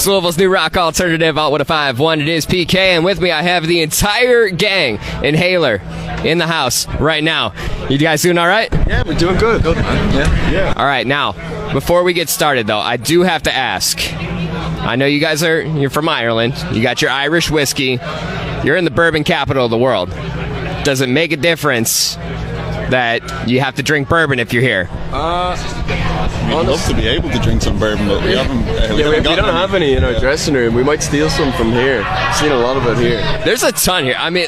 It's Louisville's new rock alternative, Alt 105.1. It is PK, and with me I have the entire gang Inhaler in the house right now. You guys doing all right? Yeah, we're doing good. Good, man. Yeah. All right, now, before we get started, though, I do have to ask. I know you're from Ireland. You got your Irish whiskey. You're in the bourbon capital of the world. Does it make a difference that you have to drink bourbon if you're here? We'd love to be able to drink some bourbon, but we haven't. We don't have any in our dressing room. We might steal some from here. I've seen a lot of it here. There's a ton here. I mean,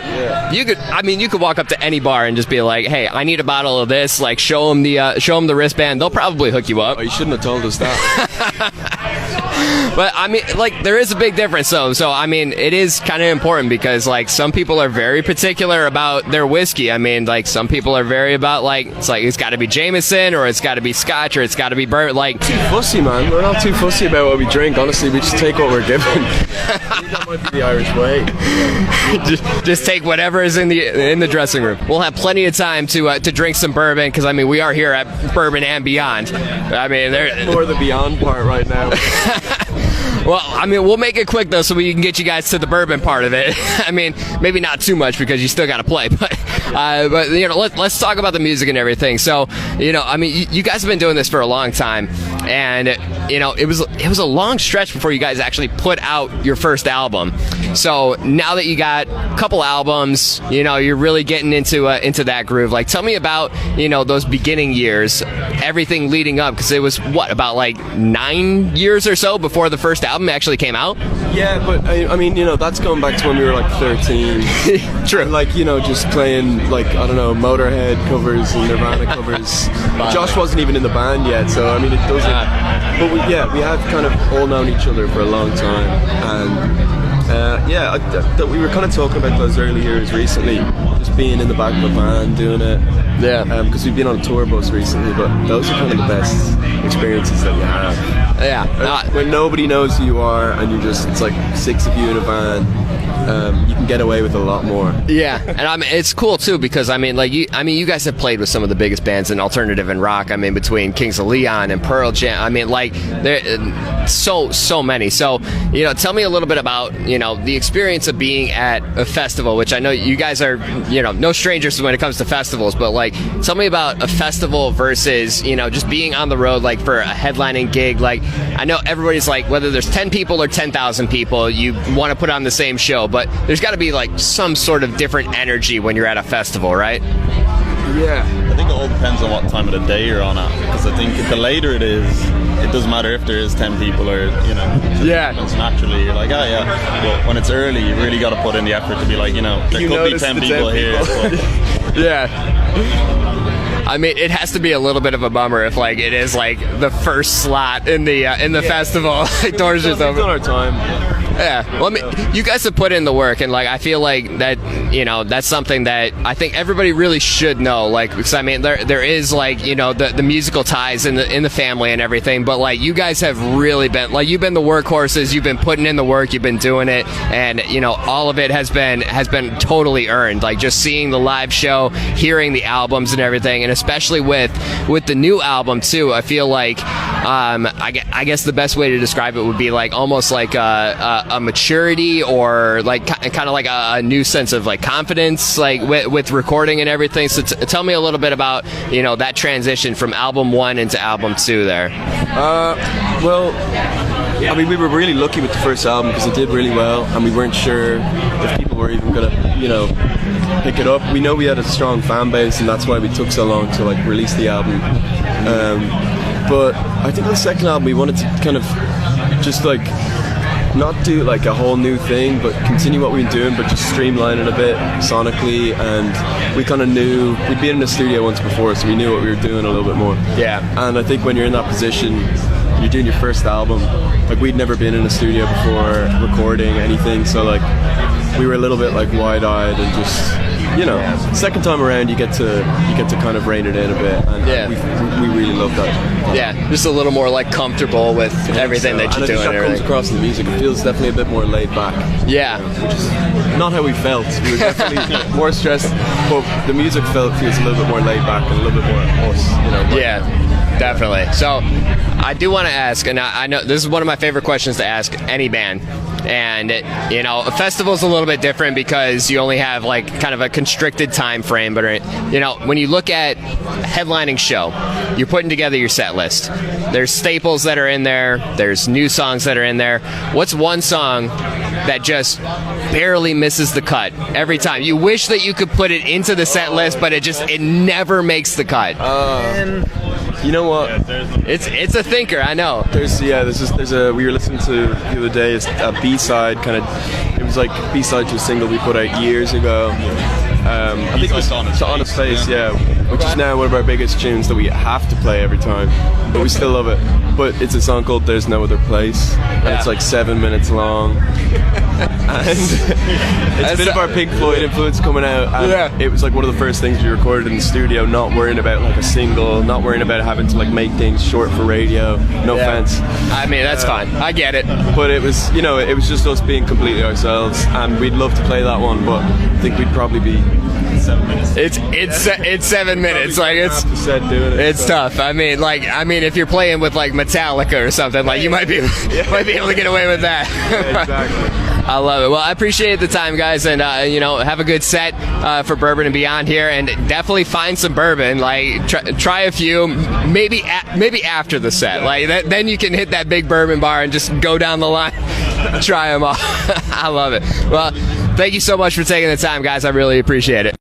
you could walk up to any bar and just be like, "Hey, I need a bottle of this." Like, show them the wristband. They'll probably hook you up. Oh, you shouldn't have told us that. But I mean, like, there is a big difference, though. So I mean, it is kind of important because, like, some people are very particular about their whiskey. I mean, like, some people are very about it's got to be Jameson, or it's got to be Scotch, or it's got to be bourbon. Like, too fussy, man. We're not too fussy about what we drink. Honestly, we just take what we're given. That might be the Irish way. just take whatever is in the dressing room. We'll have plenty of time to drink some bourbon because I mean we are here at Bourbon and Beyond. I mean, more the Beyond part right now. Well, I mean, we'll make it quick, though, so we can get you guys to the bourbon part of it. I mean, maybe not too much because you still got to play, but you know, let's talk about the music and everything. So, you know, I mean, you guys have been doing this for a long time, and you know, it was a long stretch before you guys actually put out your first album. So now that you got a couple albums, you know, you're really getting into that groove. Like, tell me about, you know, those beginning years, everything leading up, because it was about like 9 years or so before the first album actually came out. Yeah, but I mean, you know, that's going back to when we were like 13. True. Like, you know, just playing like, I don't know, Motorhead covers and Nirvana covers. Josh wasn't even in the band yet, so I mean, it doesn't. But we have kind of all known each other for a long time, and we were kind of talking about those early years recently, just being in the back of a van doing it. Yeah. Because we've been on a tour bus recently, but those are kind of the best experiences that you have. Yeah. When nobody knows who you are and it's like 6 of you in a van, you can get away with a lot more. Yeah, and I mean, it's cool too because I mean, you guys have played with some of the biggest bands in alternative and rock. I mean, between Kings of Leon and Pearl Jam. I mean, like, there so many. So, you know, tell me a little bit about, you know, the experience of being at a festival, which I know you guys are, you know, no strangers when it comes to festivals. But like, tell me about a festival versus, you know, just being on the road, like for a headlining gig. Like, I know everybody's like, whether there's 10 people or 10,000 people, you want to put on the same show, but there's got to be like some sort of different energy when you're at a festival, right? Yeah. I think it all depends on what time of the day you're on at, because I think the later it is, it doesn't matter if there is 10 people or, you know, yeah. It's naturally, you're like, oh yeah. But when it's early, you really got to put in the effort to be like, you know, there could be 10 people here. Yeah. I mean, it has to be a little bit of a bummer if, like, it is like the first slot in the festival. Like, doors just open. We've done our time. Yeah. Well, I mean, you guys have put in the work, and like, I feel like that, you know, that's something that I think everybody really should know. Like, because I mean, there is, like, you know, the musical ties in the family and everything, but like, you guys have really been, like, you've been the workhorses. You've been putting in the work. You've been doing it, and you know, all of it has been totally earned. Like, just seeing the live show, hearing the albums and everything, and especially with the new album too. I feel like, I guess the best way to describe it would be like almost like a maturity, or like kind of like a new sense of like confidence, like with recording and everything. So tell me a little bit about, you know, that transition from album 1 into album 2 there. Well, I mean, we were really lucky with the first album because it did really well, and we weren't sure if people were even gonna, you know, pick it up. We know we had a strong fan base, and that's why we took so long to like release the album. But I think the second album we wanted to kind of just like not do like a whole new thing, but continue what we've been doing, but just streamline it a bit sonically. And we kind of knew we'd been in the studio once before, so we knew what we were doing a little bit more. Yeah. And I think when you're in that position, you're doing your first album, like we'd never been in a studio before recording anything, so like we were a little bit like wide-eyed and just, you know, second time around you get to kind of rein it in a bit, and we really love that. Yeah, just a little more like comfortable with everything that you're doing. And I think that comes across in the music. It feels definitely a bit more laid back. Yeah, which is not how we felt. We were definitely more stressed, but the music feels a little bit more laid back and a little bit more us. You know. Yeah. Definitely. So I do want to ask, and I know this is one of my favorite questions to ask any band. And you know, a festival's a little bit different because you only have like kind of a constricted time frame. But you know, when you look at headlining show, you're putting together your set list. There's staples that are in there. There's new songs that are in there. What's one song that just barely misses the cut every time? You wish that you could put it into the set list, but it never makes the cut. You know what? It's a thinker, I know. There's a we were listening to the other day. It's a B-side kind of. It was like B-side to a single we put out years ago. I think it was On Its Face, yeah, which is now one of our biggest tunes that we have to play every time, but we still love it. But it's a song called There's No Other Place, and it's like 7 minutes long. And it's a bit of our Pink Floyd influence coming out, and it was like one of the first things we recorded in the studio, not worrying about like a single, not worrying about having to like make things short for radio. No offense. I mean, that's fine. I get it. But it was, you know, it was just us being completely ourselves, and we'd love to play that one, but I think we'd probably be 7 minutes. It's 7 minutes. Like it's tough. I mean, if you're playing with like Metallica or something, like you might be able to get away with that. Yeah, exactly. I love it. Well, I appreciate the time, guys, and you know, have a good set for Bourbon and Beyond here, and definitely find some bourbon. Like try a few, maybe after the set. Like then you can hit that big bourbon bar and just go down the line, try them all. I love it. Well, thank you so much for taking the time, guys. I really appreciate it.